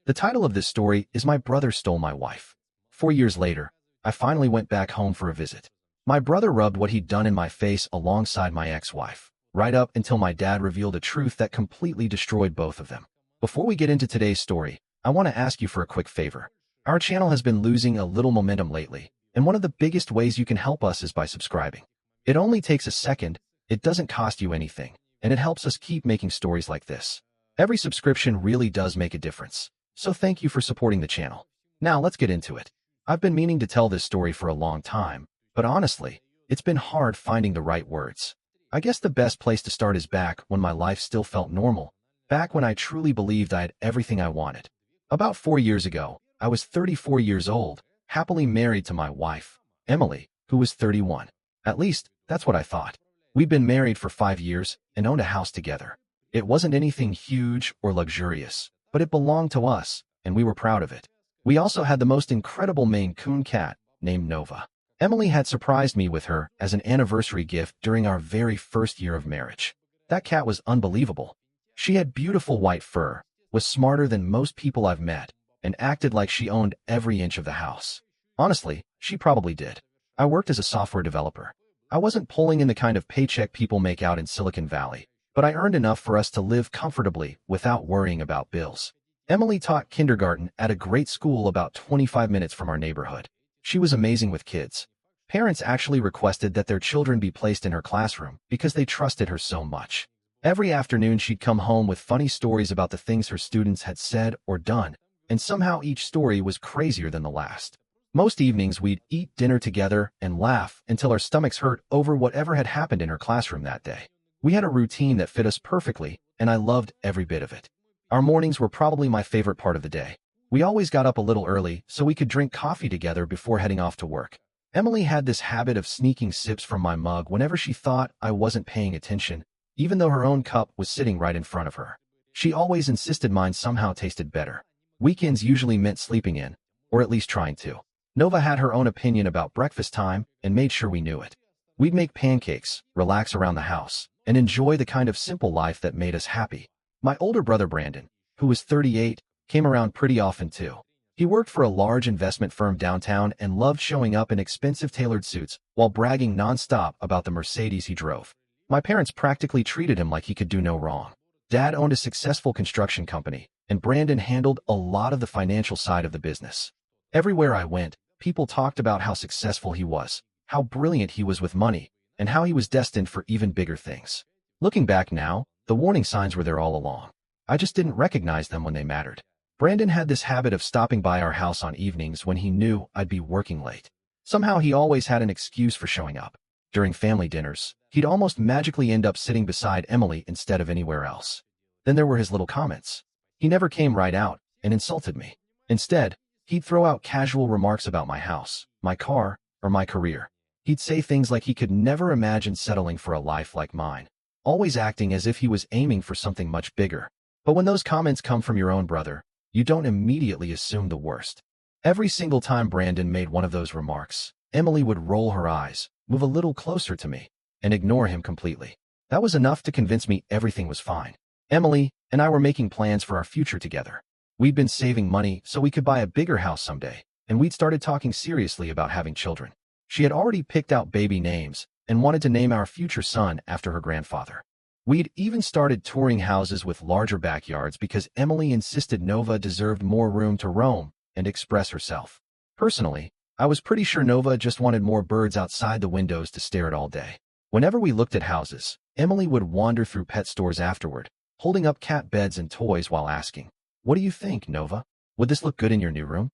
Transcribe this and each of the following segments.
The title of this story is My Brother Stole My Wife. 4 years later, I finally went back home for a visit. My brother rubbed what he'd done in my face alongside my ex-wife, right up until my dad revealed a truth that completely destroyed both of them. Before we get into today's story, I want to ask you for a quick favor. Our channel has been losing a little momentum lately, and one of the biggest ways you can help us is by subscribing. It only takes a second, it doesn't cost you anything, and it helps us keep making stories like this. Every subscription really does make a difference, so thank you for supporting the channel. Now let's get into it. I've been meaning to tell this story for a long time, but honestly, it's been hard finding the right words. I guess the best place to start is back when my life still felt normal, back when I truly believed I had everything I wanted. About 4 years ago, I was 34 years old, happily married to my wife, Emily, who was 31. At least, that's what I thought. We'd been married for 5 years and owned a house together. It wasn't anything huge or luxurious, but it belonged to us, and we were proud of it. We also had the most incredible Maine Coon cat, named Nova. Emily had surprised me with her as an anniversary gift during our very first year of marriage. That cat was unbelievable. She had beautiful white fur, was smarter than most people I've met, and acted like she owned every inch of the house. Honestly, she probably did. I worked as a software developer. I wasn't pulling in the kind of paycheck people make out in Silicon Valley, but I earned enough for us to live comfortably without worrying about bills. Emily taught kindergarten at a great school about 25 minutes from our neighborhood. She was amazing with kids. Parents actually requested that their children be placed in her classroom because they trusted her so much. Every afternoon she'd come home with funny stories about the things her students had said or done, and somehow each story was crazier than the last. Most evenings we'd eat dinner together and laugh until our stomachs hurt over whatever had happened in her classroom that day. We had a routine that fit us perfectly, and I loved every bit of it. Our mornings were probably my favorite part of the day. We always got up a little early so we could drink coffee together before heading off to work. Emily had this habit of sneaking sips from my mug whenever she thought I wasn't paying attention, even though her own cup was sitting right in front of her. She always insisted mine somehow tasted better. Weekends usually meant sleeping in, or at least trying to. Nova had her own opinion about breakfast time and made sure we knew it. We'd make pancakes, relax around the house, and enjoy the kind of simple life that made us happy. My older brother Brandon, who was 38, came around pretty often too. He worked for a large investment firm downtown and loved showing up in expensive tailored suits while bragging nonstop about the Mercedes he drove. My parents practically treated him like he could do no wrong. Dad owned a successful construction company, and Brandon handled a lot of the financial side of the business. Everywhere I went, people talked about how successful he was, how brilliant he was with money, and how he was destined for even bigger things. Looking back now, the warning signs were there all along. I just didn't recognize them when they mattered. Brandon had this habit of stopping by our house on evenings when he knew I'd be working late. Somehow he always had an excuse for showing up. During family dinners, he'd almost magically end up sitting beside Emily instead of anywhere else. Then there were his little comments. He never came right out and insulted me. Instead, he'd throw out casual remarks about my house, my car, or my career. He'd say things like he could never imagine settling for a life like mine, always acting as if he was aiming for something much bigger. But when those comments come from your own brother, you don't immediately assume the worst. Every single time Brandon made one of those remarks, Emily would roll her eyes, move a little closer to me, and ignore him completely. That was enough to convince me everything was fine. Emily and I were making plans for our future together. We'd been saving money so we could buy a bigger house someday, and we'd started talking seriously about having children. She had already picked out baby names and wanted to name our future son after her grandfather. We'd even started touring houses with larger backyards because Emily insisted Nova deserved more room to roam and express herself. Personally, I was pretty sure Nova just wanted more birds outside the windows to stare at all day. Whenever we looked at houses, Emily would wander through pet stores afterward, holding up cat beds and toys while asking, "What do you think, Nova? Would this look good in your new room?"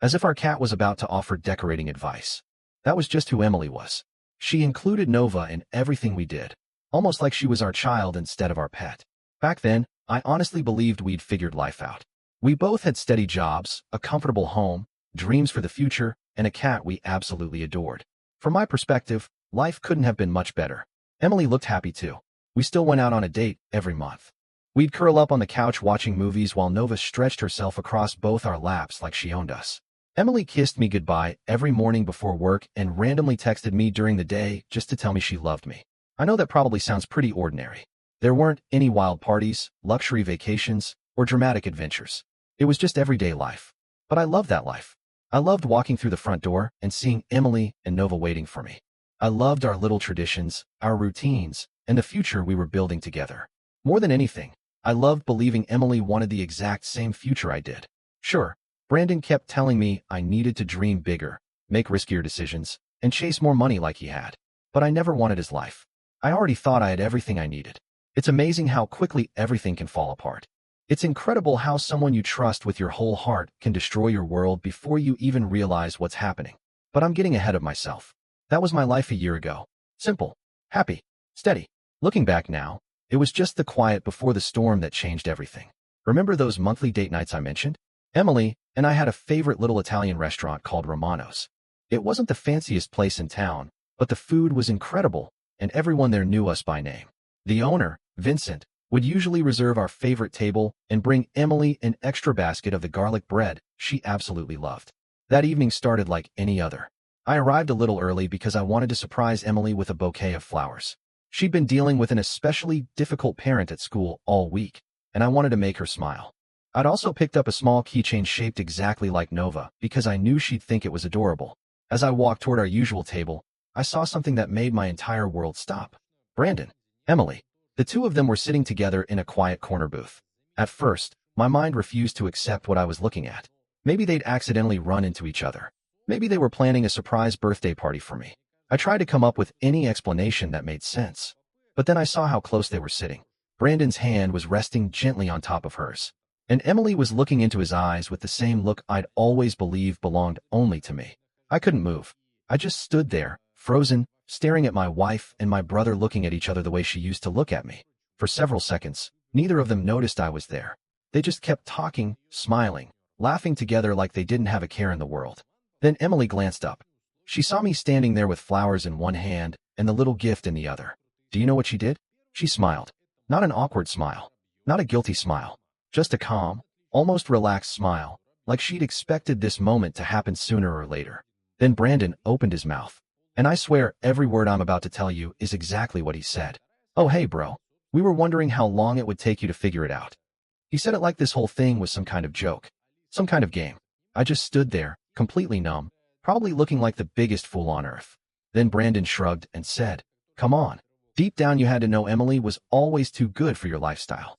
As if our cat was about to offer decorating advice. That was just who Emily was. She included Nova in everything we did, almost like she was our child instead of our pet. Back then, I honestly believed we'd figured life out. We both had steady jobs, a comfortable home, dreams for the future, and a cat we absolutely adored. From my perspective, life couldn't have been much better. Emily looked happy too. We still went out on a date every month. We'd curl up on the couch watching movies while Nova stretched herself across both our laps like she owned us. Emily kissed me goodbye every morning before work and randomly texted me during the day just to tell me she loved me. I know that probably sounds pretty ordinary. There weren't any wild parties, luxury vacations, or dramatic adventures. It was just everyday life. But I loved that life. I loved walking through the front door and seeing Emily and Nova waiting for me. I loved our little traditions, our routines, and the future we were building together. More than anything, I loved believing Emily wanted the exact same future I did. Sure, Brandon kept telling me I needed to dream bigger, make riskier decisions, and chase more money like he had. But I never wanted his life. I already thought I had everything I needed. It's amazing how quickly everything can fall apart. It's incredible how someone you trust with your whole heart can destroy your world before you even realize what's happening. But I'm getting ahead of myself. That was my life a year ago. Simple, happy, steady. Looking back now, it was just the quiet before the storm that changed everything. Remember those monthly date nights I mentioned? Emily and I had a favorite little Italian restaurant called Romano's. It wasn't the fanciest place in town, but the food was incredible, and everyone there knew us by name. The owner, Vincent, would usually reserve our favorite table and bring Emily an extra basket of the garlic bread she absolutely loved. That evening started like any other. I arrived a little early because I wanted to surprise Emily with a bouquet of flowers. She'd been dealing with an especially difficult parent at school all week, and I wanted to make her smile. I'd also picked up a small keychain shaped exactly like Nova because I knew she'd think it was adorable. As I walked toward our usual table, I saw something that made my entire world stop. Brandon, Emily. The two of them were sitting together in a quiet corner booth. At first, my mind refused to accept what I was looking at. Maybe they'd accidentally run into each other. Maybe they were planning a surprise birthday party for me. I tried to come up with any explanation that made sense. But then I saw how close they were sitting. Brandon's hand was resting gently on top of hers, and Emily was looking into his eyes with the same look I'd always believed belonged only to me. I couldn't move. I just stood there, frozen, staring at my wife and my brother looking at each other the way she used to look at me. For several seconds, neither of them noticed I was there. They just kept talking, smiling, laughing together like they didn't have a care in the world. Then Emily glanced up. She saw me standing there with flowers in one hand and the little gift in the other. Do you know what she did? She smiled. Not an awkward smile. Not a guilty smile. Just a calm, almost relaxed smile, like she'd expected this moment to happen sooner or later. Then Brandon opened his mouth. And I swear every word I'm about to tell you is exactly what he said. Oh hey bro. We were wondering how long it would take you to figure it out. He said it like this whole thing was some kind of joke. Some kind of game. I just stood there, completely numb, probably looking like the biggest fool on earth. Then Brandon shrugged and said, come on. Deep down you had to know Emily was always too good for your lifestyle.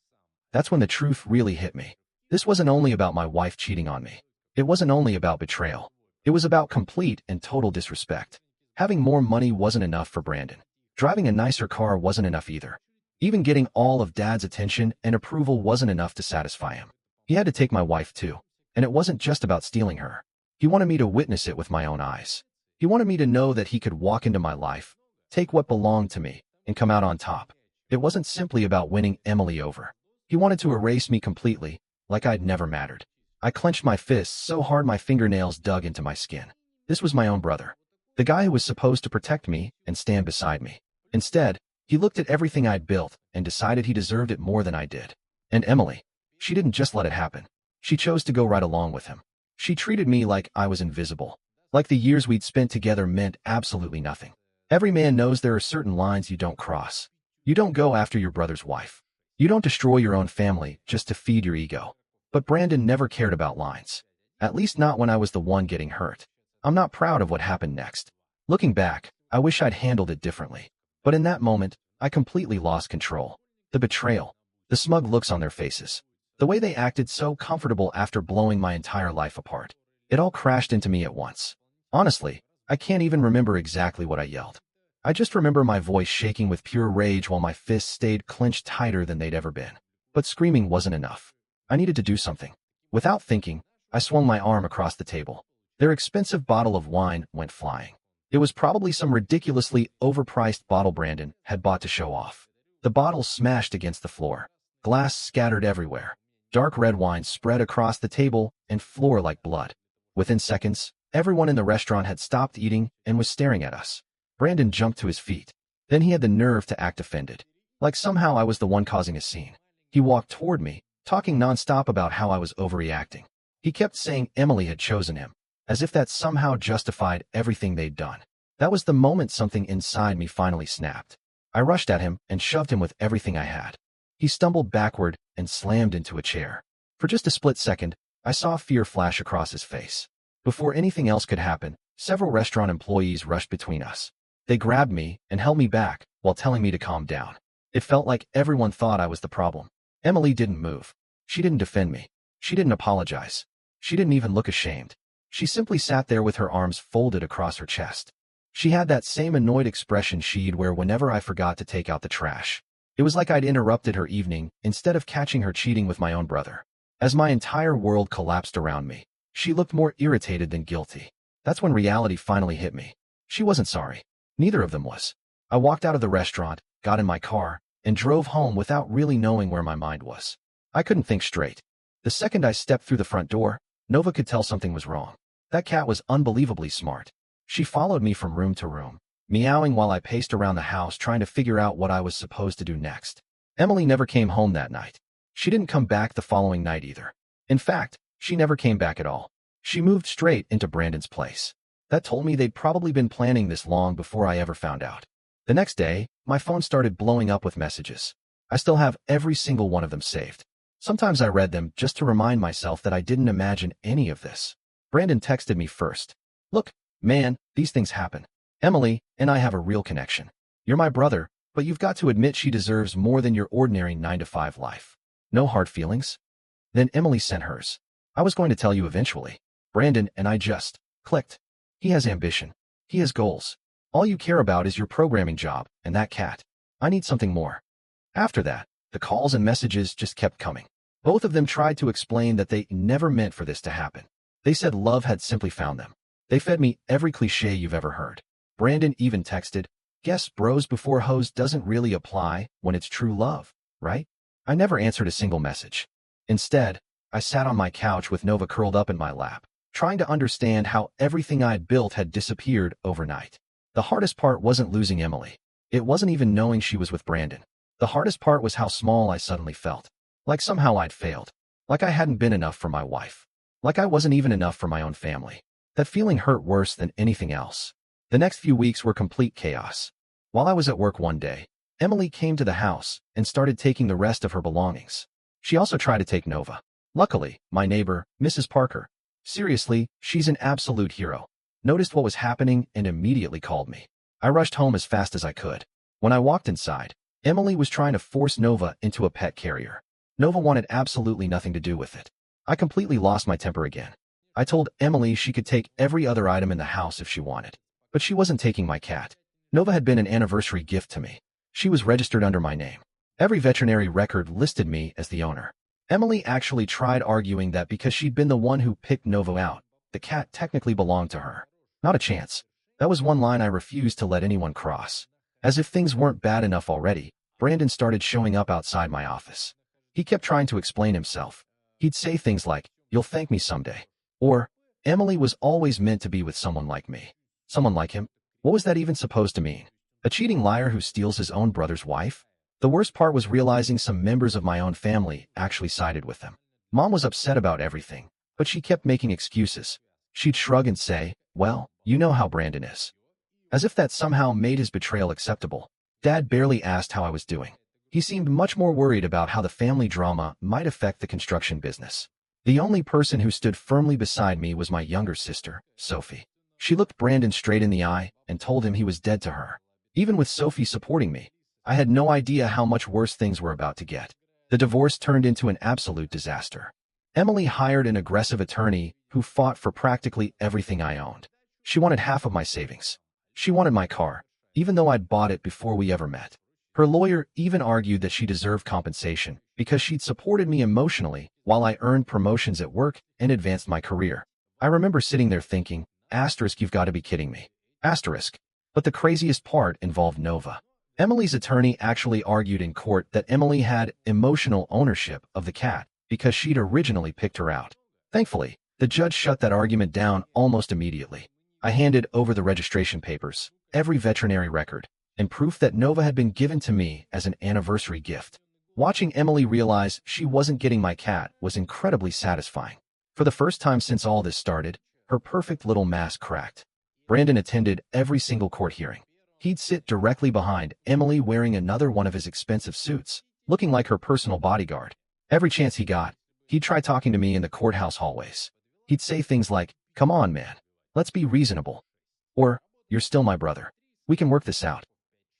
That's when the truth really hit me. This wasn't only about my wife cheating on me. It wasn't only about betrayal. It was about complete and total disrespect. Having more money wasn't enough for Brandon. Driving a nicer car wasn't enough either. Even getting all of Dad's attention and approval wasn't enough to satisfy him. He had to take my wife too. And it wasn't just about stealing her. He wanted me to witness it with my own eyes. He wanted me to know that he could walk into my life, take what belonged to me, and come out on top. It wasn't simply about winning Emily over. He wanted to erase me completely, like I'd never mattered. I clenched my fists so hard my fingernails dug into my skin. This was my own brother. The guy who was supposed to protect me and stand beside me. Instead, he looked at everything I'd built and decided he deserved it more than I did. And Emily, she didn't just let it happen. She chose to go right along with him. She treated me like I was invisible. Like the years we'd spent together meant absolutely nothing. Every man knows there are certain lines you don't cross. You don't go after your brother's wife. You don't destroy your own family just to feed your ego. But Brandon never cared about lines. At least not when I was the one getting hurt. I'm not proud of what happened next. Looking back, I wish I'd handled it differently. But in that moment, I completely lost control. The betrayal. The smug looks on their faces. The way they acted so comfortable after blowing my entire life apart. It all crashed into me at once. Honestly, I can't even remember exactly what I yelled. I just remember my voice shaking with pure rage while my fists stayed clenched tighter than they'd ever been. But screaming wasn't enough. I needed to do something. Without thinking, I swung my arm across the table. Their expensive bottle of wine went flying. It was probably some ridiculously overpriced bottle Brandon had bought to show off. The bottle smashed against the floor. Glass scattered everywhere. Dark red wine spread across the table and floor like blood. Within seconds, everyone in the restaurant had stopped eating and was staring at us. Brandon jumped to his feet. Then he had the nerve to act offended. Like somehow I was the one causing a scene. He walked toward me, talking nonstop about how I was overreacting. He kept saying Emily had chosen him, as if that somehow justified everything they'd done. That was the moment something inside me finally snapped. I rushed at him and shoved him with everything I had. He stumbled backward and slammed into a chair. For just a split second, I saw fear flash across his face. Before anything else could happen, several restaurant employees rushed between us. They grabbed me and held me back while telling me to calm down. It felt like everyone thought I was the problem. Emily didn't move. She didn't defend me. She didn't apologize. She didn't even look ashamed. She simply sat there with her arms folded across her chest. She had that same annoyed expression she'd wear whenever I forgot to take out the trash. It was like I'd interrupted her evening instead of catching her cheating with my own brother. As my entire world collapsed around me, she looked more irritated than guilty. That's when reality finally hit me. She wasn't sorry. Neither of them was. I walked out of the restaurant, got in my car, and drove home without really knowing where my mind was. I couldn't think straight. The second I stepped through the front door, Nova could tell something was wrong. That cat was unbelievably smart. She followed me from room to room, meowing while I paced around the house trying to figure out what I was supposed to do next. Emily never came home that night. She didn't come back the following night either. In fact, she never came back at all. She moved straight into Brandon's place. That told me they'd probably been planning this long before I ever found out. The next day, my phone started blowing up with messages. I still have every single one of them saved. Sometimes I read them just to remind myself that I didn't imagine any of this. Brandon texted me first. "Look, man, these things happen. Emily and I have a real connection. You're my brother, but you've got to admit she deserves more than your ordinary 9-to-5 life. No hard feelings?" Then Emily sent hers. "I was going to tell you eventually. Brandon and I just clicked. He has ambition. He has goals. All you care about is your programming job and that cat. I need something more." After that, the calls and messages just kept coming. Both of them tried to explain that they never meant for this to happen. They said love had simply found them. They fed me every cliche you've ever heard. Brandon even texted, "Guess bros before hoes doesn't really apply when it's true love, right?" I never answered a single message. Instead, I sat on my couch with Nova curled up in my lap, trying to understand how everything I'd built had disappeared overnight. The hardest part wasn't losing Emily. It wasn't even knowing she was with Brandon. The hardest part was how small I suddenly felt. Like somehow I'd failed. Like I hadn't been enough for my wife. Like I wasn't even enough for my own family. That feeling hurt worse than anything else. The next few weeks were complete chaos. While I was at work one day, Emily came to the house and started taking the rest of her belongings. She also tried to take Nova. Luckily, my neighbor, Mrs. Parker, seriously, she's an absolute hero, noticed what was happening and immediately called me. I rushed home as fast as I could. When I walked inside, Emily was trying to force Nova into a pet carrier. Nova wanted absolutely nothing to do with it. I completely lost my temper again. I told Emily she could take every other item in the house if she wanted. But she wasn't taking my cat. Nova had been an anniversary gift to me. She was registered under my name. Every veterinary record listed me as the owner. Emily actually tried arguing that because she'd been the one who picked Nova out, the cat technically belonged to her. Not a chance. That was one line I refused to let anyone cross. As if things weren't bad enough already, Brandon started showing up outside my office. He kept trying to explain himself. He'd say things like, "You'll thank me someday." Or, "Emily was always meant to be with someone like me." Someone like him? What was that even supposed to mean? A cheating liar who steals his own brother's wife? The worst part was realizing some members of my own family actually sided with them. Mom was upset about everything, but she kept making excuses. She'd shrug and say, "Well, you know how Brandon is." As if that somehow made his betrayal acceptable. Dad barely asked how I was doing. He seemed much more worried about how the family drama might affect the construction business. The only person who stood firmly beside me was my younger sister, Sophie. She looked Brandon straight in the eye and told him he was dead to her. Even with Sophie supporting me, I had no idea how much worse things were about to get. The divorce turned into an absolute disaster. Emily hired an aggressive attorney who fought for practically everything I owned. She wanted half of my savings. She wanted my car, even though I'd bought it before we ever met. Her lawyer even argued that she deserved compensation because she'd supported me emotionally while I earned promotions at work and advanced my career. I remember sitting there thinking, asterisk, you've got to be kidding me. Asterisk. But the craziest part involved Nova. Emily's attorney actually argued in court that Emily had emotional ownership of the cat because she'd originally picked her out. Thankfully, the judge shut that argument down almost immediately. I handed over the registration papers, every veterinary record, and proof that Nova had been given to me as an anniversary gift. Watching Emily realize she wasn't getting my cat was incredibly satisfying. For the first time since all this started, her perfect little mask cracked. Brandon attended every single court hearing. He'd sit directly behind Emily wearing another one of his expensive suits, looking like her personal bodyguard. Every chance he got, He'd try talking to me in the courthouse hallways. He'd say things like, "Come on, man. Let's be reasonable." Or, "You're still my brother. We can work this out."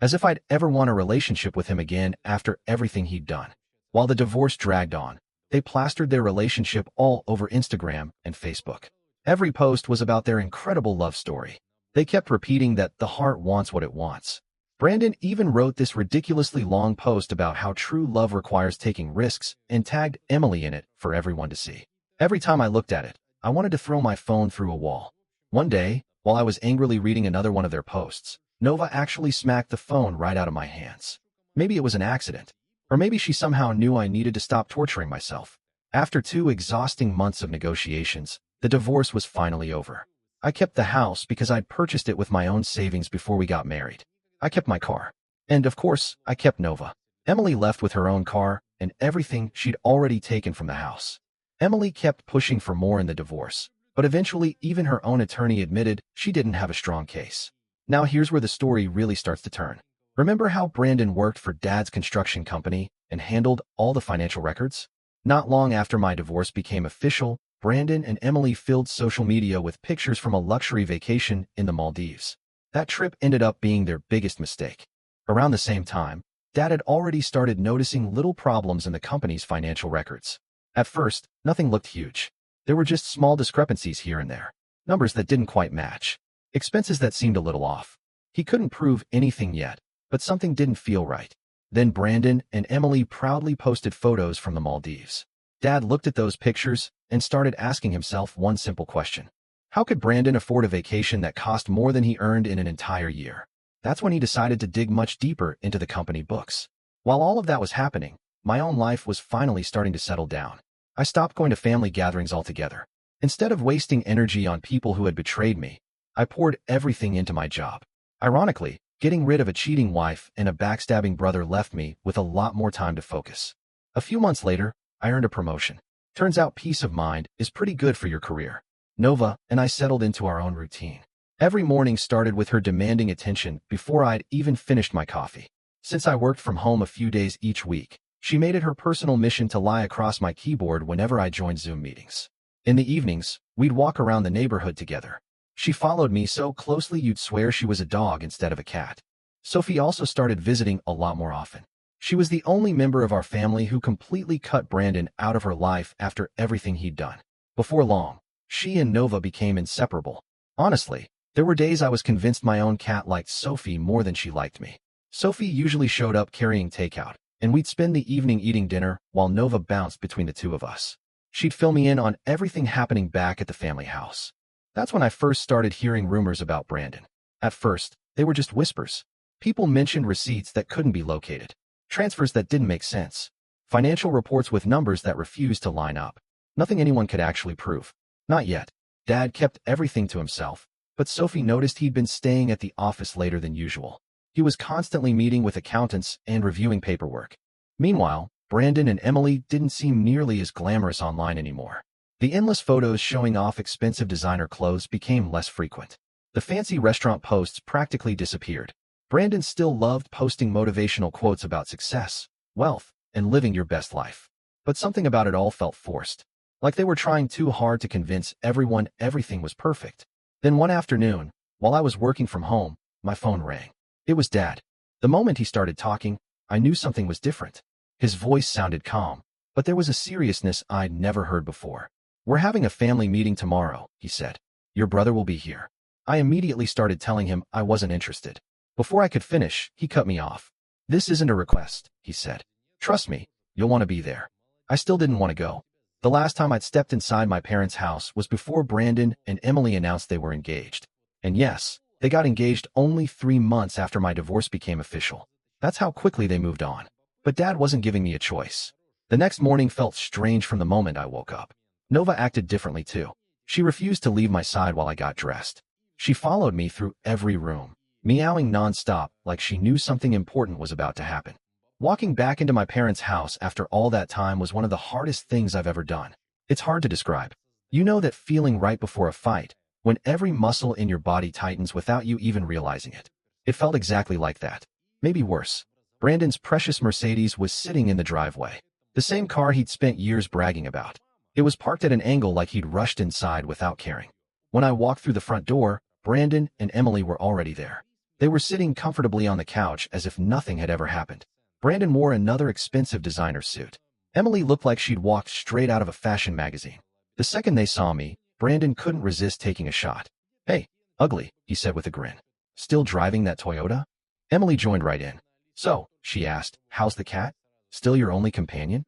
As if I'd ever want a relationship with him again after everything he'd done. While the divorce dragged on, they plastered their relationship all over Instagram and Facebook. Every post was about their incredible love story. They kept repeating that the heart wants what it wants. Brandon even wrote this ridiculously long post about how true love requires taking risks and tagged Emily in it for everyone to see. Every time I looked at it, I wanted to throw my phone through a wall. One day, while I was angrily reading another one of their posts, Nova actually smacked the phone right out of my hands. Maybe it was an accident. Or maybe she somehow knew I needed to stop torturing myself. After 2 exhausting months of negotiations, the divorce was finally over. I kept the house because I'd purchased it with my own savings before we got married. I kept my car. And of course, I kept Nova. Emily left with her own car and everything she'd already taken from the house. Emily kept pushing for more in the divorce, but eventually even her own attorney admitted she didn't have a strong case. Now here's where the story really starts to turn. Remember how Brandon worked for Dad's construction company and handled all the financial records? Not long after my divorce became official, Brandon and Emily filled social media with pictures from a luxury vacation in the Maldives. That trip ended up being their biggest mistake. Around the same time, Dad had already started noticing little problems in the company's financial records. At first, nothing looked huge. There were just small discrepancies here and there, numbers that didn't quite match, expenses that seemed a little off. He couldn't prove anything yet, but something didn't feel right. Then Brandon and Emily proudly posted photos from the Maldives. Dad looked at those pictures and started asking himself one simple question. How could Brandon afford a vacation that cost more than he earned in an entire year? That's when he decided to dig much deeper into the company books. While all of that was happening, my own life was finally starting to settle down. I stopped going to family gatherings altogether. Instead of wasting energy on people who had betrayed me, I poured everything into my job. Ironically, getting rid of a cheating wife and a backstabbing brother left me with a lot more time to focus. A few months later, I earned a promotion. Turns out peace of mind is pretty good for your career. Nova and I settled into our own routine. Every morning started with her demanding attention before I'd even finished my coffee. Since I worked from home a few days each week, she made it her personal mission to lie across my keyboard whenever I joined Zoom meetings. In the evenings, we'd walk around the neighborhood together. She followed me so closely you'd swear she was a dog instead of a cat. Sophie also started visiting a lot more often. She was the only member of our family who completely cut Brandon out of her life after everything he'd done. Before long, she and Nova became inseparable. Honestly, there were days I was convinced my own cat liked Sophie more than she liked me. Sophie usually showed up carrying takeout, and we'd spend the evening eating dinner while Nova bounced between the two of us. She'd fill me in on everything happening back at the family house. That's when I first started hearing rumors about Brandon. At first, they were just whispers. People mentioned receipts that couldn't be located, transfers that didn't make sense, financial reports with numbers that refused to line up. Nothing anyone could actually prove. Not yet. Dad kept everything to himself, but Sophie noticed he'd been staying at the office later than usual. He was constantly meeting with accountants and reviewing paperwork. Meanwhile, Brandon and Emily didn't seem nearly as glamorous online anymore. The endless photos showing off expensive designer clothes became less frequent. The fancy restaurant posts practically disappeared. Brandon still loved posting motivational quotes about success, wealth, and living your best life. But something about it all felt forced. Like they were trying too hard to convince everyone everything was perfect. Then one afternoon, while I was working from home, my phone rang. It was Dad. The moment he started talking, I knew something was different. His voice sounded calm, but there was a seriousness I'd never heard before. "We're having a family meeting tomorrow," he said. "Your brother will be here." I immediately started telling him I wasn't interested. Before I could finish, he cut me off. "This isn't a request," he said. "Trust me, you'll want to be there." I still didn't want to go. The last time I'd stepped inside my parents' house was before Brandon and Emily announced they were engaged. And yes, they got engaged only 3 months after my divorce became official. That's how quickly they moved on. But Dad wasn't giving me a choice. The next morning felt strange from the moment I woke up. Nova acted differently too. She refused to leave my side while I got dressed. She followed me through every room, meowing nonstop like she knew something important was about to happen. Walking back into my parents' house after all that time was one of the hardest things I've ever done. It's hard to describe. You know that feeling right before a fight, when every muscle in your body tightens without you even realizing it. It felt exactly like that. Maybe worse. Brandon's precious Mercedes was sitting in the driveway. The same car he'd spent years bragging about. It was parked at an angle like he'd rushed inside without caring. When I walked through the front door, Brandon and Emily were already there. They were sitting comfortably on the couch as if nothing had ever happened. Brandon wore another expensive designer suit. Emily looked like she'd walked straight out of a fashion magazine. The second they saw me, Brandon couldn't resist taking a shot. "Hey, ugly," he said with a grin. "Still driving that Toyota?" Emily joined right in. "So," she asked, "how's the cat? Still your only companion?"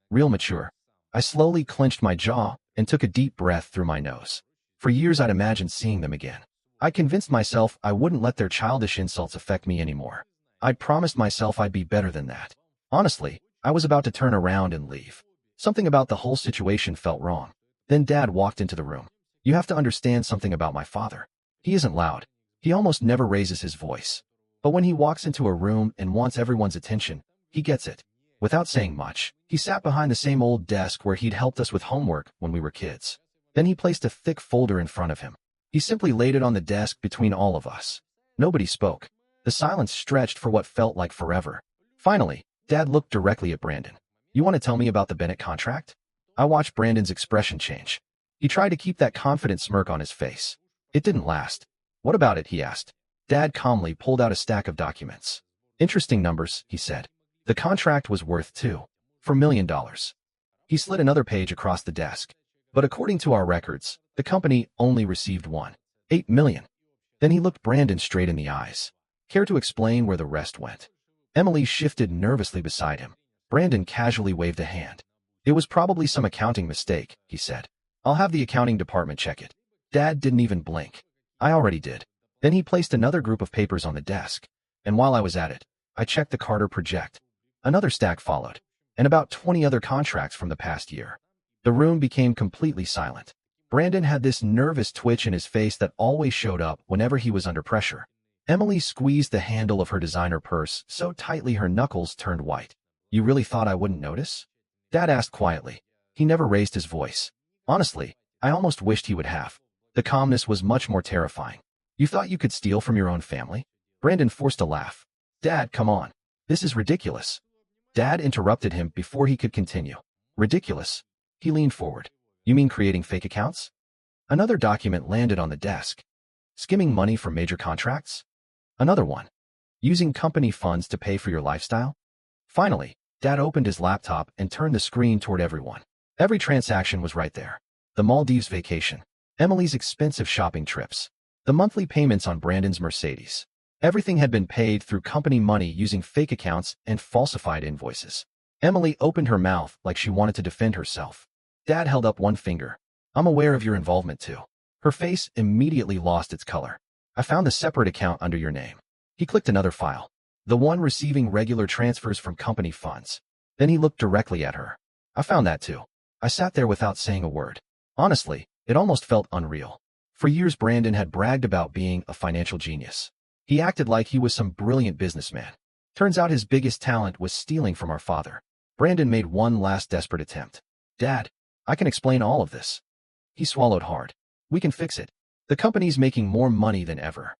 Real mature. I slowly clenched my jaw and took a deep breath through my nose. For years I'd imagined seeing them again. I convinced myself I wouldn't let their childish insults affect me anymore. I'd promised myself I'd be better than that. Honestly, I was about to turn around and leave. Something about the whole situation felt wrong. Then Dad walked into the room. You have to understand something about my father. He isn't loud. He almost never raises his voice. But when he walks into a room and wants everyone's attention, he gets it. Without saying much, he sat behind the same old desk where he'd helped us with homework when we were kids. Then he placed a thick folder in front of him. He simply laid it on the desk between all of us. Nobody spoke. The silence stretched for what felt like forever. Finally, Dad looked directly at Brandon. "You want to tell me about the Bennett contract?" I watched Brandon's expression change. He tried to keep that confident smirk on his face. It didn't last. "What about it?" he asked. Dad calmly pulled out a stack of documents. "Interesting numbers," he said. "The contract was worth $2.4 million. He slid another page across the desk. "But according to our records, the company only received $1.8 million. Then he looked Brandon straight in the eyes. "Care to explain where the rest went?" Emily shifted nervously beside him. Brandon casually waved a hand. "It was probably some accounting mistake," he said. "I'll have the accounting department check it." Dad didn't even blink. I already did. Then he placed another group of papers on the desk. And while I was at it, I checked the Carter project. Another stack followed, and about 20 other contracts from the past year. The room became completely silent. Brandon had this nervous twitch in his face that always showed up whenever he was under pressure. Emily squeezed the handle of her designer purse so tightly her knuckles turned white. "You really thought I wouldn't notice?" Dad asked quietly. He never raised his voice. Honestly, I almost wished he would have. The calmness was much more terrifying. "You thought you could steal from your own family?" Brandon forced a laugh. "Dad, come on. This is ridiculous." Dad interrupted him before he could continue. "Ridiculous?" He leaned forward. "You mean creating fake accounts?" Another document landed on the desk. "Skimming money from major contracts?" Another one. "Using company funds to pay for your lifestyle?" Finally, Dad opened his laptop and turned the screen toward everyone. Every transaction was right there. The Maldives vacation. Emily's expensive shopping trips. The monthly payments on Brandon's Mercedes. Everything had been paid through company money using fake accounts and falsified invoices. Emily opened her mouth like she wanted to defend herself. Dad held up one finger. "I'm aware of your involvement too." Her face immediately lost its color. "I found the separate account under your name." He clicked another file. The one receiving regular transfers from company funds. Then he looked directly at her. "I found that too." I sat there without saying a word. Honestly, it almost felt unreal. For years Brandon had bragged about being a financial genius. He acted like he was some brilliant businessman. Turns out his biggest talent was stealing from our father. Brandon made one last desperate attempt. "Dad, I can explain all of this." He swallowed hard. "We can fix it. The company's making more money than ever."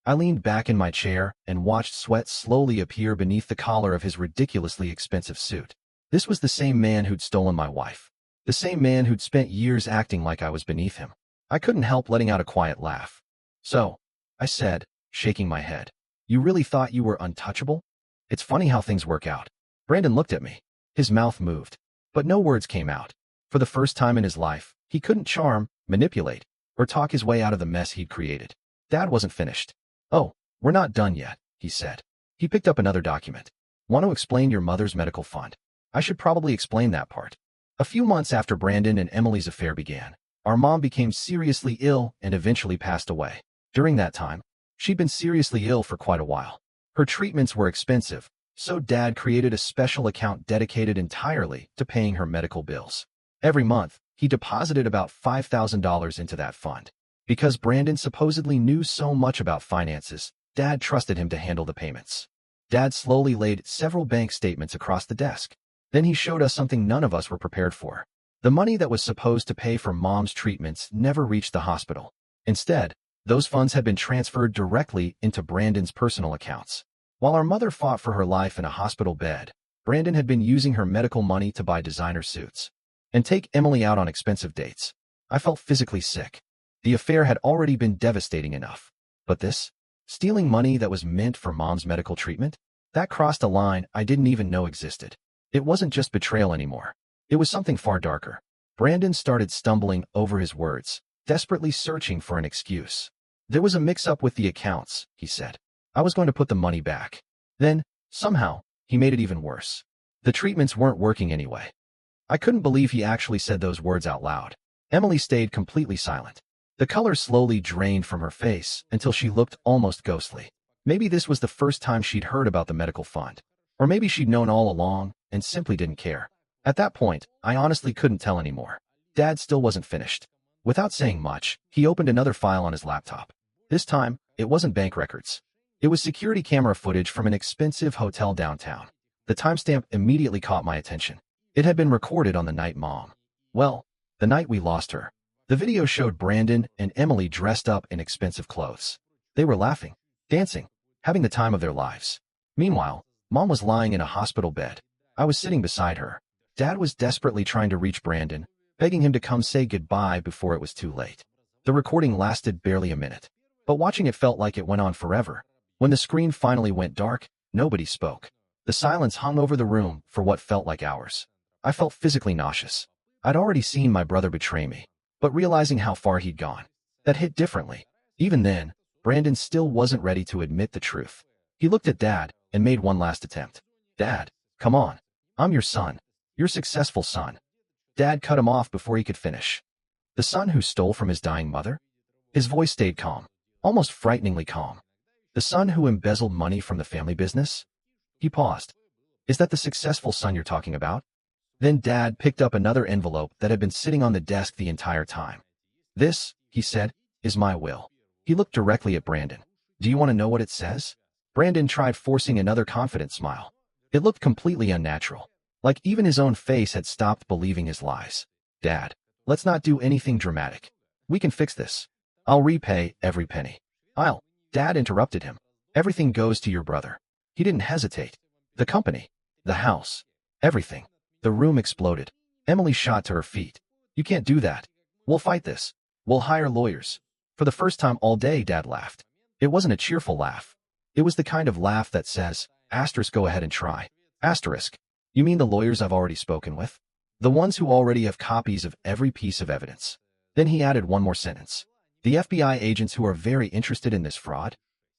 I leaned back in my chair and watched sweat slowly appear beneath the collar of his ridiculously expensive suit. This was the same man who'd stolen my wife. The same man who'd spent years acting like I was beneath him. I couldn't help letting out a quiet laugh. "So," I said, shaking my head, "you really thought you were untouchable? It's funny how things work out." Brandon looked at me. His mouth moved, but no words came out. For the first time in his life, he couldn't charm, manipulate, or talk his way out of the mess he'd created. Dad wasn't finished. "Oh, we're not done yet," he said. He picked up another document. "Want to explain your mother's medical fund?" I should probably explain that part. A few months after Brandon and Emily's affair began, our mom became seriously ill and eventually passed away. During that time, she'd been seriously ill for quite a while. Her treatments were expensive, so Dad created a special account dedicated entirely to paying her medical bills. Every month, he deposited about $5,000 into that fund. Because Brandon supposedly knew so much about finances, Dad trusted him to handle the payments. Dad slowly laid several bank statements across the desk. Then he showed us something none of us were prepared for. The money that was supposed to pay for Mom's treatments never reached the hospital. Instead, those funds had been transferred directly into Brandon's personal accounts. While our mother fought for her life in a hospital bed, Brandon had been using her medical money to buy designer suits and take Emily out on expensive dates. I felt physically sick. The affair had already been devastating enough. But this? Stealing money that was meant for Mom's medical treatment? That crossed a line I didn't even know existed. It wasn't just betrayal anymore. It was something far darker. Brandon started stumbling over his words, desperately searching for an excuse. There was a mix-up with the accounts, he said. I was going to put the money back. Then, somehow, he made it even worse. The treatments weren't working anyway. I couldn't believe he actually said those words out loud. Emily stayed completely silent. The color slowly drained from her face until she looked almost ghostly. Maybe this was the first time she'd heard about the medical fund. Or maybe she'd known all along and simply didn't care. At that point, I honestly couldn't tell anymore. Dad still wasn't finished. Without saying much, he opened another file on his laptop. This time, it wasn't bank records. It was security camera footage from an expensive hotel downtown. The timestamp immediately caught my attention. It had been recorded on the night Mom. Well, the night we lost her. The video showed Brandon and Emily dressed up in expensive clothes. They were laughing, dancing, having the time of their lives. Meanwhile, Mom was lying in a hospital bed. I was sitting beside her. Dad was desperately trying to reach Brandon, begging him to come say goodbye before it was too late. The recording lasted barely a minute, but watching it felt like it went on forever. When the screen finally went dark, nobody spoke. The silence hung over the room for what felt like hours. I felt physically nauseous. I'd already seen my brother betray me, but realizing how far he'd gone, that hit differently. Even then, Brandon still wasn't ready to admit the truth. He looked at Dad and made one last attempt. Dad, come on. I'm your son. Your successful son. Dad cut him off before he could finish. The son who stole from his dying mother? His voice stayed calm, almost frighteningly calm. The son who embezzled money from the family business? He paused. Is that the successful son you're talking about? Then Dad picked up another envelope that had been sitting on the desk the entire time. This, he said, is my will. He looked directly at Brandon. Do you want to know what it says? Brandon tried forcing another confident smile. It looked completely unnatural. Like even his own face had stopped believing his lies. Dad, let's not do anything dramatic. We can fix this. I'll repay every penny. Dad interrupted him. Everything goes to your brother. He didn't hesitate. The company, the house, everything. The room exploded. Emily shot to her feet. You can't do that. We'll fight this. We'll hire lawyers. For the first time all day, Dad laughed. It wasn't a cheerful laugh. It was the kind of laugh that says, asterisk, go ahead and try. Asterisk. You mean the lawyers I've already spoken with? The ones who already have copies of every piece of evidence. Then he added one more sentence. The FBI agents who are very interested in this fraud?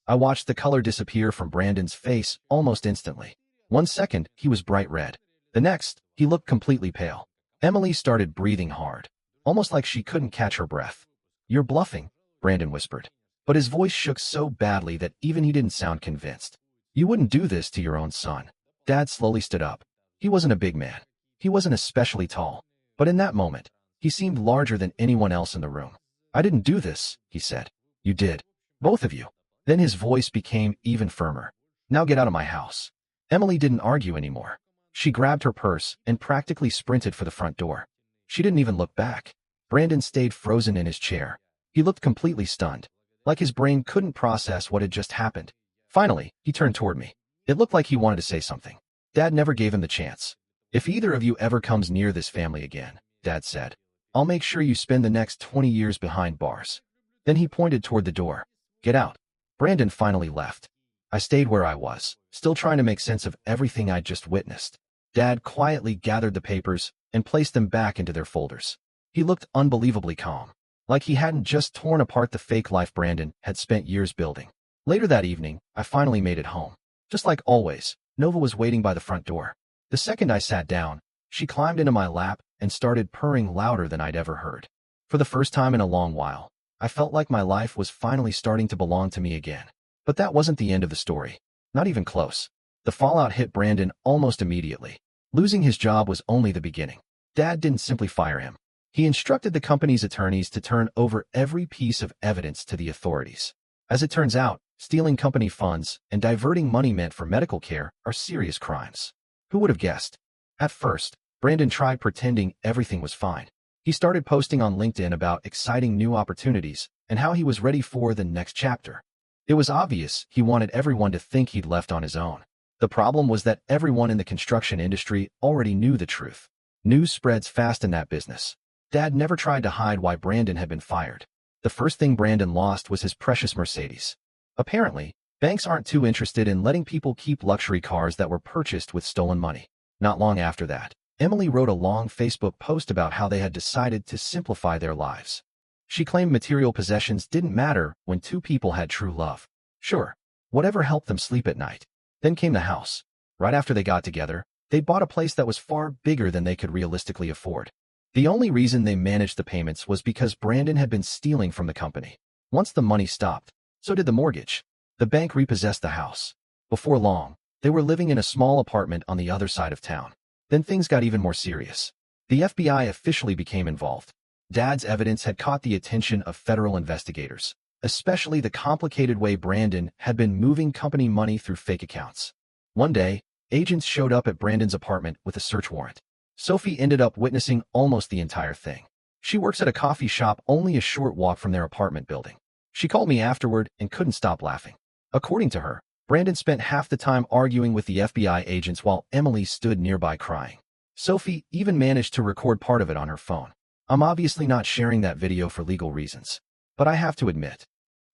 I watched the color disappear from Brandon's face almost instantly. 1 second, he was bright red. The next, he looked completely pale. Emily started breathing hard, almost like she couldn't catch her breath. You're bluffing, Brandon whispered. But his voice shook so badly that even he didn't sound convinced. You wouldn't do this to your own son. Dad slowly stood up. He wasn't a big man. He wasn't especially tall. But in that moment, he seemed larger than anyone else in the room. I didn't do this, he said. You did. Both of you. Then his voice became even firmer. Now get out of my house. Emily didn't argue anymore. She grabbed her purse and practically sprinted for the front door. She didn't even look back. Brandon stayed frozen in his chair. He looked completely stunned, like his brain couldn't process what had just happened. Finally, he turned toward me. It looked like he wanted to say something. Dad never gave him the chance. If either of you ever comes near this family again, Dad said, I'll make sure you spend the next 20 years behind bars. Then he pointed toward the door. Get out. Brandon finally left. I stayed where I was, still trying to make sense of everything I'd just witnessed. Dad quietly gathered the papers and placed them back into their folders. He looked unbelievably calm, like he hadn't just torn apart the fake life Brandon had spent years building. Later that evening, I finally made it home. Just like always, Nova was waiting by the front door. The second I sat down, she climbed into my lap and started purring louder than I'd ever heard. For the first time in a long while, I felt like my life was finally starting to belong to me again. But that wasn't the end of the story. Not even close. The fallout hit Brandon almost immediately. Losing his job was only the beginning. Dad didn't simply fire him. He instructed the company's attorneys to turn over every piece of evidence to the authorities. As it turns out, stealing company funds and diverting money meant for medical care are serious crimes. Who would have guessed? At first, Brandon tried pretending everything was fine. He started posting on LinkedIn about exciting new opportunities and how he was ready for the next chapter. It was obvious he wanted everyone to think he'd left on his own. The problem was that everyone in the construction industry already knew the truth. News spreads fast in that business. Dad never tried to hide why Brandon had been fired. The first thing Brandon lost was his precious Mercedes. Apparently, banks aren't too interested in letting people keep luxury cars that were purchased with stolen money. Not long after that, Emily wrote a long Facebook post about how they had decided to simplify their lives. She claimed material possessions didn't matter when two people had true love. Sure, whatever helped them sleep at night. Then came the house. Right after they got together, they bought a place that was far bigger than they could realistically afford. The only reason they managed the payments was because Brandon had been stealing from the company. Once the money stopped, so did the mortgage. The bank repossessed the house. Before long, they were living in a small apartment on the other side of town. Then things got even more serious. The FBI officially became involved. Dad's evidence had caught the attention of federal investigators, especially the complicated way Brandon had been moving company money through fake accounts. One day, agents showed up at Brandon's apartment with a search warrant. Sophie ended up witnessing almost the entire thing. She works at a coffee shop only a short walk from their apartment building. She called me afterward and couldn't stop laughing. According to her, Brandon spent half the time arguing with the FBI agents while Emily stood nearby crying. Sophie even managed to record part of it on her phone. I'm obviously not sharing that video for legal reasons, but I have to admit,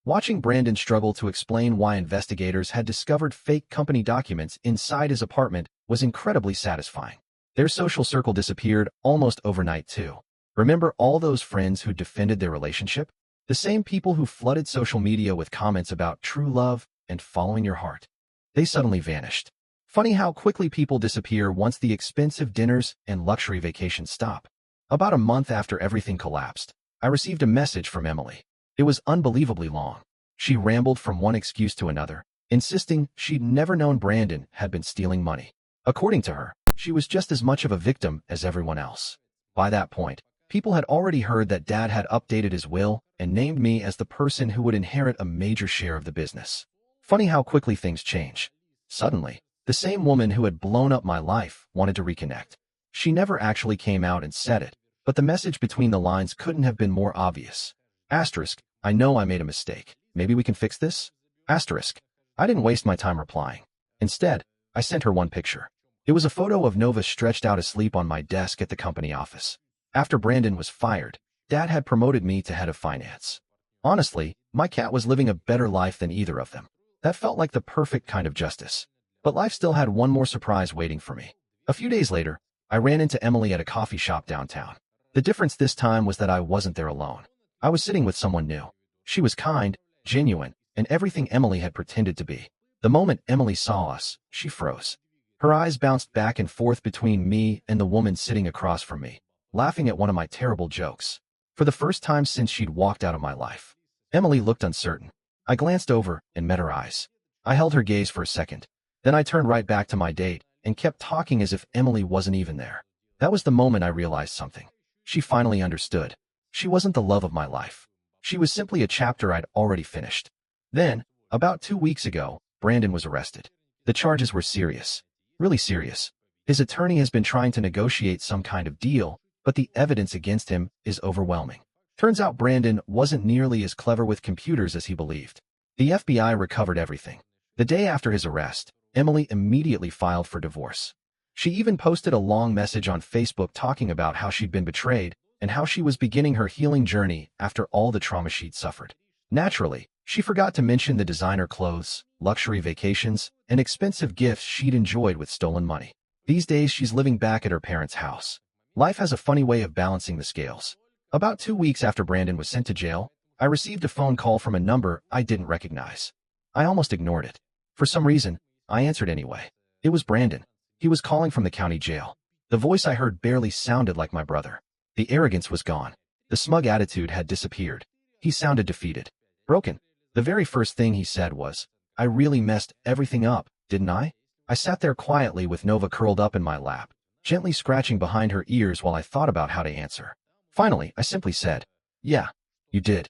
watching Brandon struggle to explain why investigators had discovered fake company documents inside his apartment was incredibly satisfying. Their social circle disappeared almost overnight too. Remember all those friends who defended their relationship? The same people who flooded social media with comments about true love and following your heart. They suddenly vanished. Funny how quickly people disappear once the expensive dinners and luxury vacations stop. About a month after everything collapsed, I received a message from Emily. It was unbelievably long. She rambled from one excuse to another, insisting she'd never known Brandon had been stealing money. According to her, she was just as much of a victim as everyone else. By that point, people had already heard that Dad had updated his will and named me as the person who would inherit a major share of the business. Funny how quickly things change. Suddenly, the same woman who had blown up my life wanted to reconnect. She never actually came out and said it, but the message between the lines couldn't have been more obvious. Asterisk, I know I made a mistake. Maybe we can fix this? Asterisk. I didn't waste my time replying. Instead, I sent her one picture. It was a photo of Nova stretched out asleep on my desk at the company office. After Brandon was fired, Dad had promoted me to head of finance. Honestly, my cat was living a better life than either of them. That felt like the perfect kind of justice. But life still had one more surprise waiting for me. A few days later, I ran into Emily at a coffee shop downtown. The difference this time was that I wasn't there alone. I was sitting with someone new. She was kind, genuine, and everything Emily had pretended to be. The moment Emily saw us, she froze. Her eyes bounced back and forth between me and the woman sitting across from me, laughing at one of my terrible jokes. For the first time since she'd walked out of my life, Emily looked uncertain. I glanced over and met her eyes. I held her gaze for a second. Then I turned right back to my date and kept talking as if Emily wasn't even there. That was the moment I realized something. She finally understood. She wasn't the love of my life. She was simply a chapter I'd already finished. Then, about 2 weeks ago, Brandon was arrested. The charges were serious. Really serious. His attorney has been trying to negotiate some kind of deal, but the evidence against him is overwhelming. Turns out Brandon wasn't nearly as clever with computers as he believed. The FBI recovered everything. The day after his arrest, Emily immediately filed for divorce. She even posted a long message on Facebook talking about how she'd been betrayed and how she was beginning her healing journey after all the trauma she'd suffered. Naturally, she forgot to mention the designer clothes, luxury vacations, and expensive gifts she'd enjoyed with stolen money. These days, she's living back at her parents' house. Life has a funny way of balancing the scales. About 2 weeks after Brandon was sent to jail, I received a phone call from a number I didn't recognize. I almost ignored it. For some reason, I answered anyway. It was Brandon. He was calling from the county jail. The voice I heard barely sounded like my brother. The arrogance was gone. The smug attitude had disappeared. He sounded defeated. Broken. The very first thing he said was, I really messed everything up, didn't I? I sat there quietly with Nova curled up in my lap, gently scratching behind her ears while I thought about how to answer. Finally, I simply said, yeah, you did.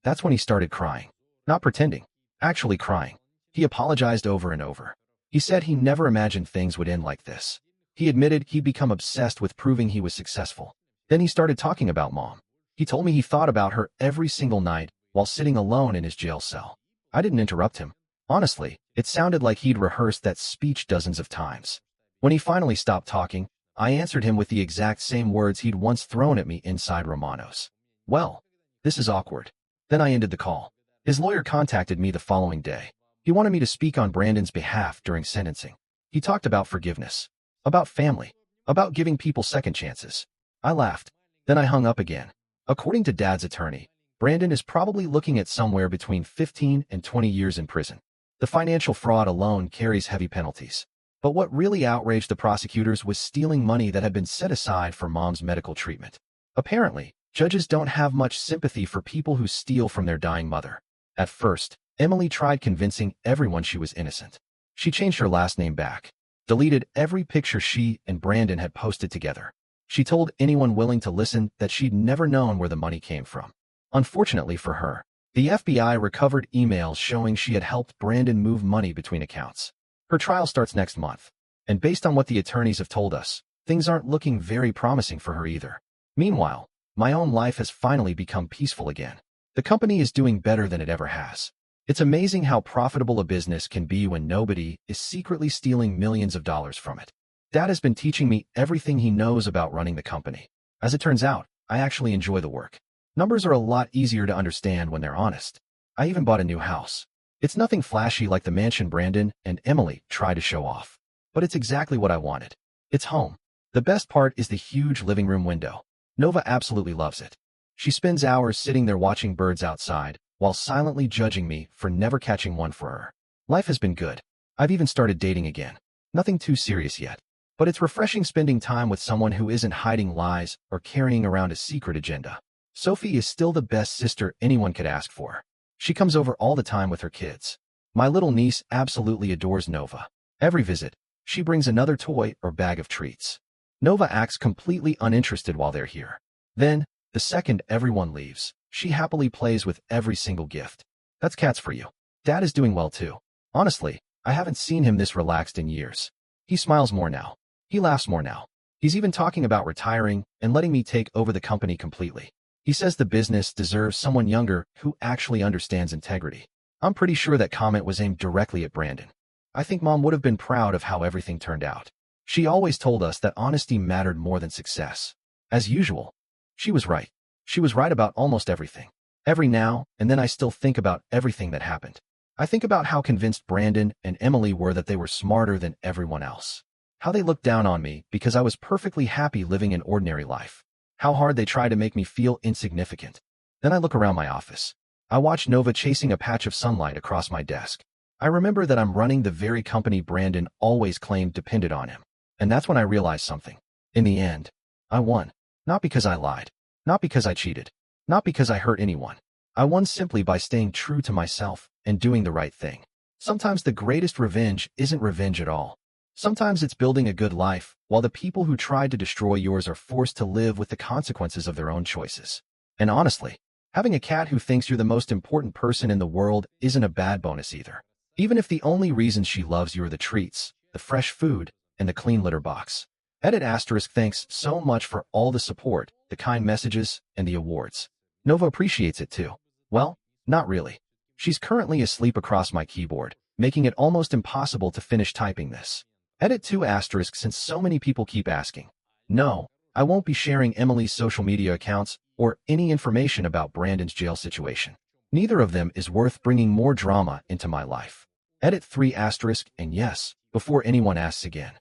That's when he started crying. Not pretending. Actually crying. He apologized over and over. He said he never imagined things would end like this. He admitted he'd become obsessed with proving he was successful. Then he started talking about Mom. He told me he thought about her every single night while sitting alone in his jail cell. I didn't interrupt him. Honestly, it sounded like he'd rehearsed that speech dozens of times. When he finally stopped talking, I answered him with the exact same words he'd once thrown at me inside Romano's. Well, this is awkward. Then I ended the call. His lawyer contacted me the following day. He wanted me to speak on Brandon's behalf during sentencing. He talked about forgiveness, about family, about giving people second chances. I laughed. Then I hung up again. According to Dad's attorney, Brandon is probably looking at somewhere between 15 and 20 years in prison. The financial fraud alone carries heavy penalties. But what really outraged the prosecutors was stealing money that had been set aside for Mom's medical treatment. Apparently, judges don't have much sympathy for people who steal from their dying mother. At first, Emily tried convincing everyone she was innocent. She changed her last name back, deleted every picture she and Brandon had posted together. She told anyone willing to listen that she'd never known where the money came from. Unfortunately for her, the FBI recovered emails showing she had helped Brandon move money between accounts. Her trial starts next month, and based on what the attorneys have told us, things aren't looking very promising for her either. Meanwhile, my own life has finally become peaceful again. The company is doing better than it ever has. It's amazing how profitable a business can be when nobody is secretly stealing millions of dollars from it. Dad has been teaching me everything he knows about running the company. As it turns out, I actually enjoy the work. Numbers are a lot easier to understand when they're honest. I even bought a new house. It's nothing flashy like the mansion Brandon and Emily try to show off. But it's exactly what I wanted. It's home. The best part is the huge living room window. Nova absolutely loves it. She spends hours sitting there watching birds outside, while silently judging me for never catching one for her. Life has been good. I've even started dating again. Nothing too serious yet. But it's refreshing spending time with someone who isn't hiding lies or carrying around a secret agenda. Sophie is still the best sister anyone could ask for. She comes over all the time with her kids. My little niece absolutely adores Nova. Every visit, she brings another toy or bag of treats. Nova acts completely uninterested while they're here. Then, the second everyone leaves, she happily plays with every single gift. That's cats for you. Dad is doing well too. Honestly, I haven't seen him this relaxed in years. He smiles more now. He laughs more now. He's even talking about retiring and letting me take over the company completely. He says the business deserves someone younger who actually understands integrity. I'm pretty sure that comment was aimed directly at Brandon. I think Mom would have been proud of how everything turned out. She always told us that honesty mattered more than success. As usual, she was right. She was right about almost everything. Every now and then I still think about everything that happened. I think about how convinced Brandon and Emily were that they were smarter than everyone else. How they looked down on me because I was perfectly happy living an ordinary life. How hard they tried to make me feel insignificant. Then I look around my office. I watch Nova chasing a patch of sunlight across my desk. I remember that I'm running the very company Brandon always claimed depended on him. And that's when I realized something. In the end, I won. Not because I lied. Not because I cheated. Not because I hurt anyone. I won simply by staying true to myself and doing the right thing. Sometimes the greatest revenge isn't revenge at all. Sometimes it's building a good life, while the people who tried to destroy yours are forced to live with the consequences of their own choices. And honestly, having a cat who thinks you're the most important person in the world isn't a bad bonus either. Even if the only reason she loves you are the treats, the fresh food, and the clean litter box. Edit asterisk thanks so much for all the support, the kind messages, and the awards. Nova appreciates it too. Well, not really. She's currently asleep across my keyboard, making it almost impossible to finish typing this. Edit 2 asterisk since so many people keep asking. No, I won't be sharing Emily's social media accounts or any information about Brandon's jail situation. Neither of them is worth bringing more drama into my life. Edit 3 asterisk and yes, before anyone asks again.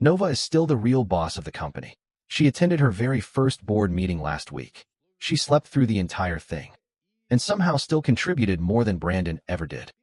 Nova is still the real boss of the company. She attended her very first board meeting last week. She slept through the entire thing. And somehow still contributed more than Brandon ever did.